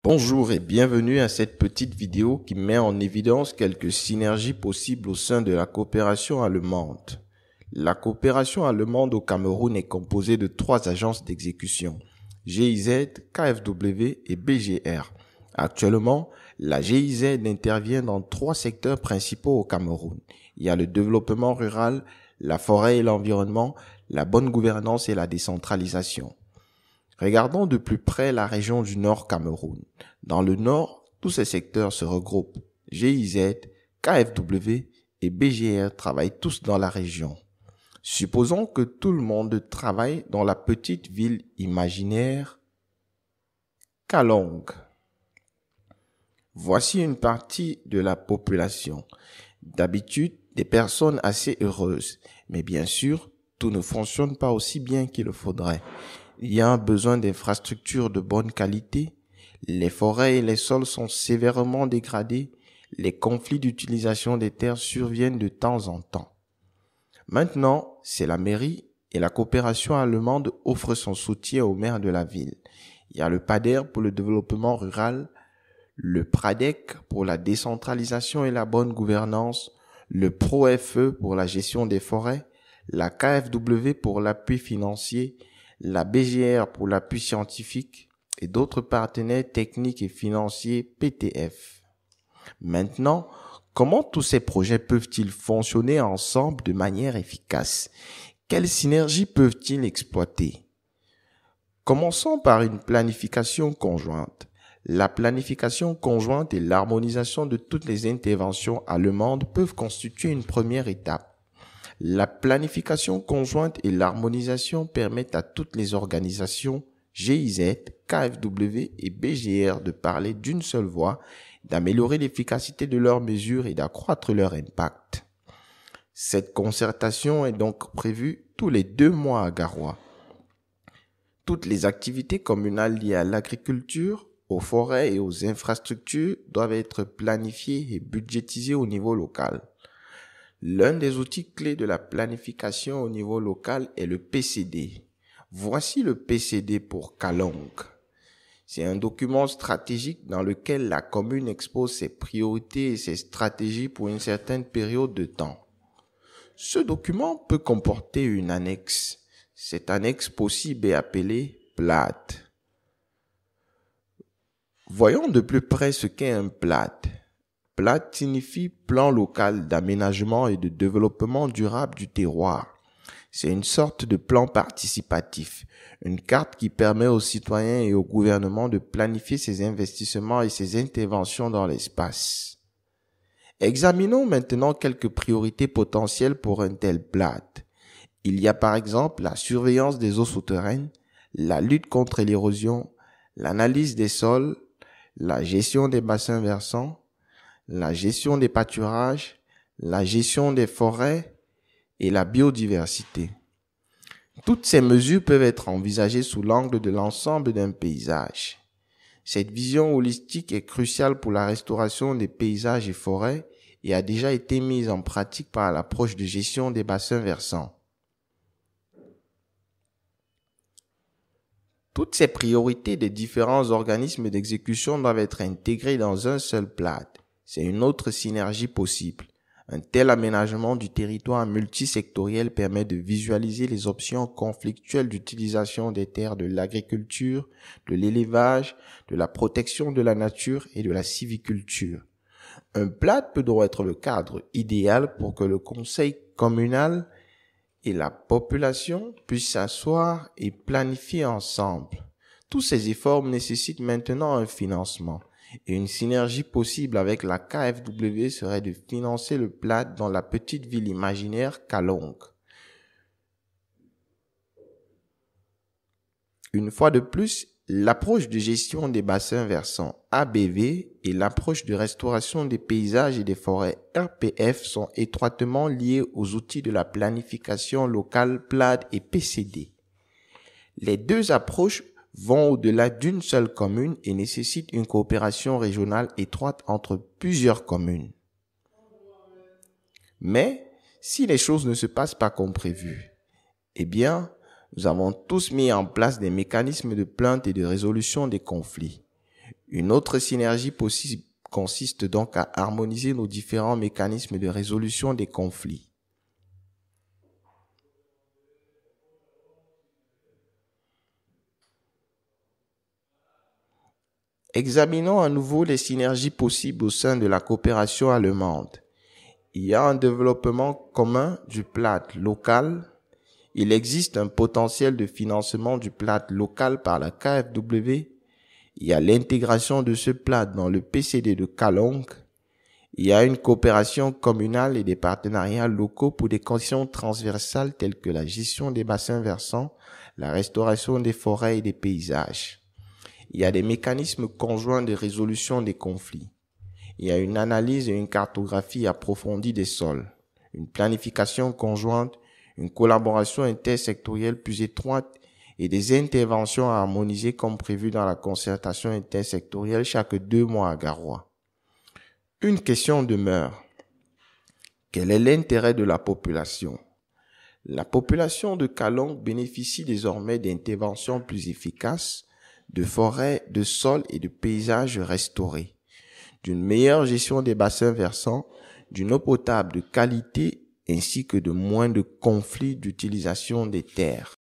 Bonjour et bienvenue à cette petite vidéo qui met en évidence quelques synergies possibles au sein de la coopération allemande. La coopération allemande au Cameroun est composée de 3 agences d'exécution, GIZ, KfW et BGR. Actuellement, la GIZ intervient dans 3 secteurs principaux au Cameroun. Il y a le développement rural, la forêt et l'environnement, la bonne gouvernance et la décentralisation. Regardons de plus près la région du Nord Cameroun. Dans le Nord, tous ces secteurs se regroupent. GIZ, KfW et BGR travaillent tous dans la région. Supposons que tout le monde travaille dans la petite ville imaginaire Kalong. Voici une partie de la population. D'habitude, des personnes assez heureuses. Mais bien sûr, tout ne fonctionne pas aussi bien qu'il le faudrait. Il y a un besoin d'infrastructures de bonne qualité. Les forêts et les sols sont sévèrement dégradés. Les conflits d'utilisation des terres surviennent de temps en temps. Maintenant, c'est la mairie et la coopération allemande offre son soutien au maire de la ville. Il y a le PADER pour le développement rural, le PRADEC pour la décentralisation et la bonne gouvernance, le PROFE pour la gestion des forêts, la KfW pour l'appui financier, la BGR pour l'appui scientifique et d'autres partenaires techniques et financiers PTF. Maintenant, comment tous ces projets peuvent-ils fonctionner ensemble de manière efficace? Quelles synergies peuvent-ils exploiter? Commençons par une planification conjointe. La planification conjointe et l'harmonisation de toutes les interventions allemandes peuvent constituer une première étape. La planification conjointe et l'harmonisation permettent à toutes les organisations GIZ, KfW et BGR de parler d'une seule voix, d'améliorer l'efficacité de leurs mesures et d'accroître leur impact. Cette concertation est donc prévue tous les 2 mois à Garoua. Toutes les activités communales liées à l'agriculture, aux forêts et aux infrastructures doivent être planifiées et budgétisées au niveau local. L'un des outils clés de la planification au niveau local est le PCD. Voici le PCD pour Kalong. C'est un document stratégique dans lequel la commune expose ses priorités et ses stratégies pour une certaine période de temps. Ce document peut comporter une annexe. Cette annexe possible est appelée PLAT. Voyons de plus près ce qu'est un PLAT. PLAT signifie plan local d'aménagement et de développement durable du terroir. C'est une sorte de plan participatif, une carte qui permet aux citoyens et au gouvernement de planifier ses investissements et ses interventions dans l'espace. Examinons maintenant quelques priorités potentielles pour un tel PLAT. Il y a par exemple la surveillance des eaux souterraines, la lutte contre l'érosion, l'analyse des sols, la gestion des bassins versants, la gestion des pâturages, la gestion des forêts et la biodiversité. Toutes ces mesures peuvent être envisagées sous l'angle de l'ensemble d'un paysage. Cette vision holistique est cruciale pour la restauration des paysages et forêts et a déjà été mise en pratique par l'approche de gestion des bassins versants. Toutes ces priorités des différents organismes d'exécution doivent être intégrées dans un seul PLAT. C'est une autre synergie possible. Un tel aménagement du territoire multisectoriel permet de visualiser les options conflictuelles d'utilisation des terres de l'agriculture, de l'élevage, de la protection de la nature et de la sylviculture. Un PLAT peut donc être le cadre idéal pour que le conseil communal et la population puissent s'asseoir et planifier ensemble. Tous ces efforts nécessitent maintenant un financement. Et une synergie possible avec la KfW serait de financer le PLAT dans la petite ville imaginaire Kalong. Une fois de plus, l'approche de gestion des bassins versants ABV et l'approche de restauration des paysages et des forêts RPF sont étroitement liées aux outils de la planification locale PLAT et PCD. Les 2 approches vont au-delà d'une seule commune et nécessitent une coopération régionale étroite entre plusieurs communes. Mais, si les choses ne se passent pas comme prévu, eh bien, nous avons tous mis en place des mécanismes de plainte et de résolution des conflits. Une autre synergie possible consiste donc à harmoniser nos différents mécanismes de résolution des conflits. Examinons à nouveau les synergies possibles au sein de la coopération allemande. Il y a un développement commun du PLAD local. Il existe un potentiel de financement du PLAD local par la KfW. Il y a l'intégration de ce PLAD dans le PCD de Kalong. Il y a une coopération communale et des partenariats locaux pour des questions transversales telles que la gestion des bassins versants, la restauration des forêts et des paysages. Il y a des mécanismes conjoints de résolution des conflits. Il y a une analyse et une cartographie approfondie des sols, une planification conjointe, une collaboration intersectorielle plus étroite et des interventions harmonisées comme prévu dans la concertation intersectorielle chaque 2 mois à Garoua. Une question demeure. Quel est l'intérêt de la population? La population de Kalong bénéficie désormais d'interventions plus efficaces, de forêts, de sols et de paysages restaurés, d'une meilleure gestion des bassins versants, d'une eau potable de qualité ainsi que de moins de conflits d'utilisation des terres.